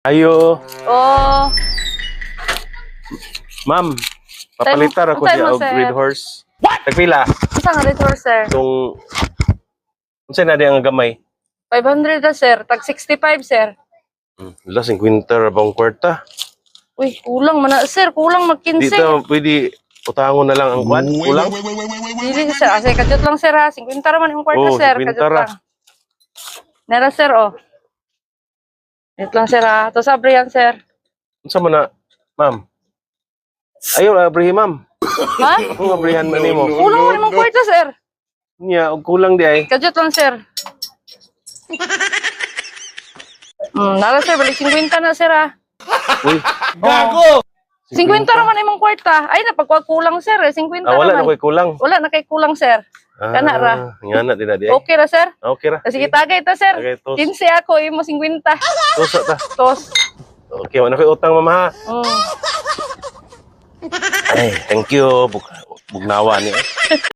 Ayo, Oh, ma'am. Papalitar ako Unsay siya mo, og sir? red horse. Tagpila. isa nga dito, sir. Itong... Unsay na di ang gamay? 500 na, sir. Tag 65, sir. Wala, 50 ra bang kwarta. Uy, kulang man na, sir. Kulang mag-15. Dito, pwede utangon na lang ang kwan. Kulang. Dili, sir. Kasi kadjot lang, sir, ha. 50 raman yung kwarta, Oh, sir. 50 Kadjot ra. lang. Nara, sir, oh. Ito lang, sir, ha. Ito sabre yan, sir. Unsa man na, ma'am? Ayaw, abrihin, ma'am. Ha? Kung abrihan man nimo. Kulang man yung kwarta, sir. Niya, og kulang di ay. Kadjot lang, sir. Nara, sir. Balik 50 na, sir, ha. Uy, Gago! 50 raman imong kwarta. Ay, napagkulang, sir, eh. 50 wala na raman. ko'y kulang. Wala na kay kulang, sir. Kana ra. Nga na, di na di ay. Okay ra, sir? Okay ra. Sige, tagay ta, sir. Tagay, tos. 15 ako, imo 50. Tusa ta. Tos. Okay, wala ko'y utang, mama, ha? Mm. Ay, thank you. Bugnawa ni.